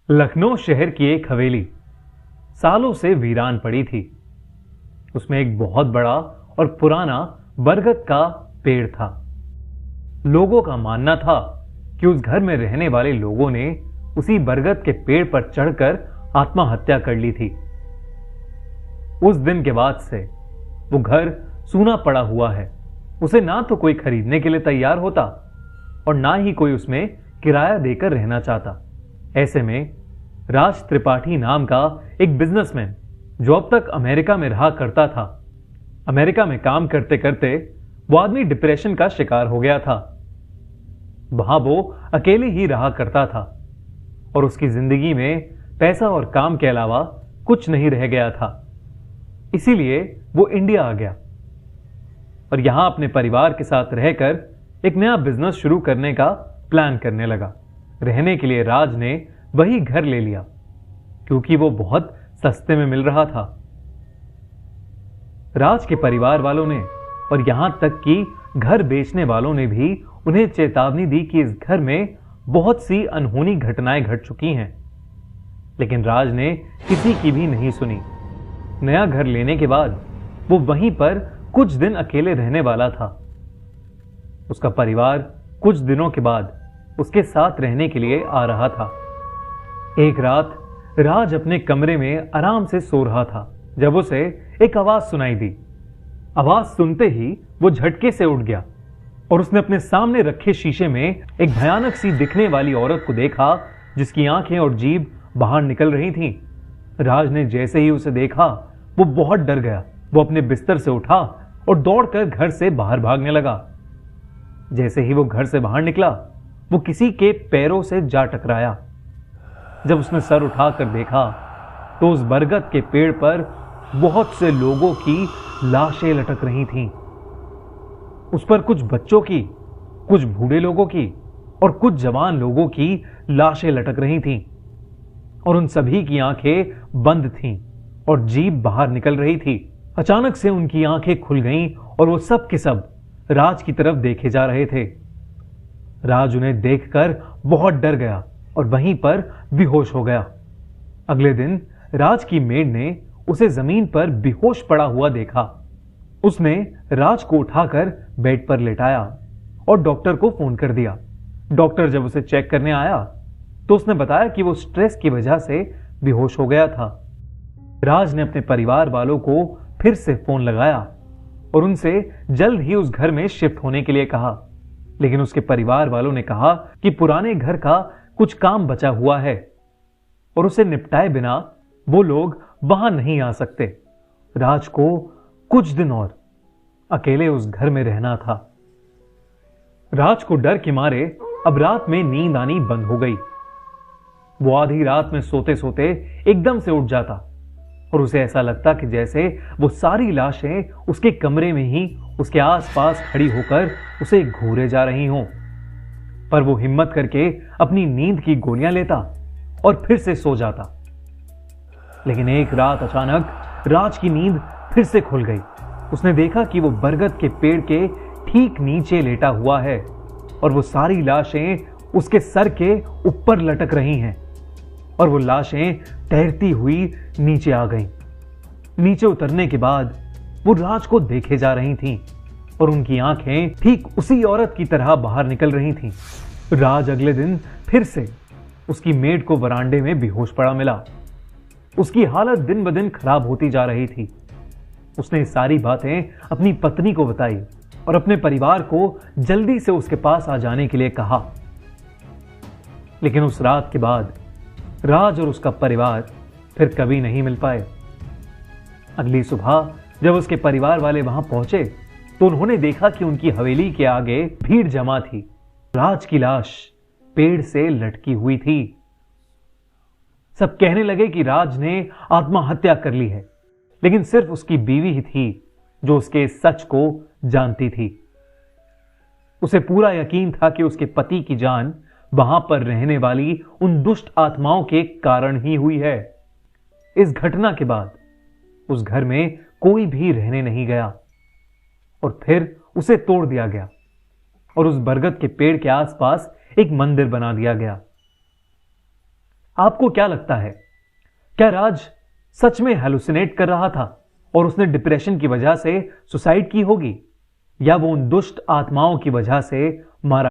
लखनऊ शहर की एक हवेली सालों से वीरान पड़ी थी। उसमें एक बहुत बड़ा और पुराना बरगद का पेड़ था। लोगों का मानना था कि उस घर में रहने वाले लोगों ने उसी बरगद के पेड़ पर चढ़कर आत्महत्या कर ली थी। उस दिन के बाद से वो घर सूना पड़ा हुआ है। उसे ना तो कोई खरीदने के लिए तैयार होता और ना ही कोई उसमें किराया देकर रहना चाहता। ऐसे में राज त्रिपाठी नाम का एक बिजनेसमैन जो अब तक अमेरिका में रहा करता था, अमेरिका में काम करते करते वो आदमी डिप्रेशन का शिकार हो गया था। वहां वो अकेले ही रहा करता था और उसकी जिंदगी में पैसा और काम के अलावा कुछ नहीं रह गया था। इसीलिए वो इंडिया आ गया और यहां अपने परिवार के साथ रहकर एक नया बिजनेस शुरू करने का प्लान करने लगा। रहने के लिए राज ने वही घर ले लिया क्योंकि वो बहुत सस्ते में मिल रहा था। राज के परिवार वालों ने और यहां तक कि घर बेचने वालों ने भी उन्हें चेतावनी दी कि इस घर में बहुत सी अनहोनी घटनाएं घट चुकी हैं, लेकिन राज ने किसी की भी नहीं सुनी। नया घर लेने के बाद वो वहीं पर कुछ दिन अकेले रहने वाला था। उसका परिवार कुछ दिनों के बाद उसके साथ रहने के लिए आ रहा था। एक रात राज अपने कमरे में आराम से सो रहा था जब उसे एक आवाज सुनाई दी। आवाज सुनते ही वो झटके से उठ गया और उसने अपने सामने रखे शीशे में एक भयानक सी दिखने वाली औरत को देखा जिसकी आंखें और जीभ बाहर निकल रही थीं। राज ने जैसे ही उसे देखा वो बहुत डर गया। वो अपने बिस्तर से उठा और दौड़कर घर से बाहर भागने लगा। जैसे ही वो घर से बाहर निकला वो किसी के पैरों से जा टकराया। जब उसने सर उठाकर देखा तो उस बरगद के पेड़ पर बहुत से लोगों की लाशें लटक रही थीं। उस पर कुछ बच्चों की, कुछ बूढ़े लोगों की और कुछ जवान लोगों की लाशें लटक रही थीं और उन सभी की आंखें बंद थीं और जीभ बाहर निकल रही थी। अचानक से उनकी आंखें खुल गईं और वो सब के सब राज की तरफ देखे जा रहे थे। राज उन्हें देखकर बहुत डर गया और वहीं पर बेहोश हो गया। अगले दिन राज की मेड ने उसे जमीन पर बेहोश पड़ा हुआ देखा। उसने राज को उठाकर बेड पर लेटाया और डॉक्टर को फोन कर दिया। डॉक्टर जब उसे चेक करने आया तो उसने बताया कि वो स्ट्रेस की वजह से बेहोश हो गया था। राज ने अपने परिवार वालों को फिर से फोन लगाया और उनसे जल्द ही उस घर में शिफ्ट होने के लिए कहा, लेकिन उसके परिवार वालों ने कहा कि पुराने घर का कुछ काम बचा हुआ है और उसे निपटाए बिना वो लोग वहां नहीं आ सकते। राज को कुछ दिन और अकेले उस घर में रहना था। राज को डर के मारे अब रात में नींद आनी बंद हो गई। वो आधी रात में सोते सोते एकदम से उठ जाता और उसे ऐसा लगता कि जैसे वो सारी लाशें उसके कमरे में ही उसके आसपास खड़ी होकर उसे घूरे जा रही हों। पर वो हिम्मत करके अपनी नींद की गोलियां लेता और फिर से सो जाता। लेकिन एक रात अचानक राज की नींद फिर से खुल गई। उसने देखा कि वो बरगद के पेड़ के ठीक नीचे लेटा हुआ है और वो सारी लाशें उसके सर के ऊपर लटक रही हैं और वो लाशें तैरती हुई नीचे आ गईं। नीचे उतरने के बाद वो राज को देखे जा रही थीं और उनकी आंखें ठीक उसी औरत की तरह बाहर निकल रही थीं। राज अगले दिन फिर से उसकी मेड को वरांडे में बेहोश पड़ा मिला। उसकी हालत दिन ब दिन खराब होती जा रही थी। उसने सारी बातें अपनी पत्नी को बताई और अपने परिवार को जल्दी से उसके पास आ जाने के लिए कहा। लेकिन उस रात के बाद राज और उसका परिवार फिर कभी नहीं मिल पाए। अगली सुबह जब उसके परिवार वाले वहां पहुंचे तो उन्होंने देखा कि उनकी हवेली के आगे भीड़ जमा थी। राज की लाश पेड़ से लटकी हुई थी। सब कहने लगे कि राज ने आत्महत्या कर ली है, लेकिन सिर्फ उसकी बीवी ही थी जो उसके सच को जानती थी। उसे पूरा यकीन था कि उसके पति की जान वहां पर रहने वाली उन दुष्ट आत्माओं के कारण ही हुई है। इस घटना के बाद उस घर में कोई भी रहने नहीं गया और फिर उसे तोड़ दिया गया और उस बरगद के पेड़ के आसपास एक मंदिर बना दिया गया। आपको क्या लगता है, क्या राज सच में हेलुसिनेट कर रहा था और उसने डिप्रेशन की वजह से सुसाइड की होगी, या वो उन दुष्ट आत्माओं की वजह से मारा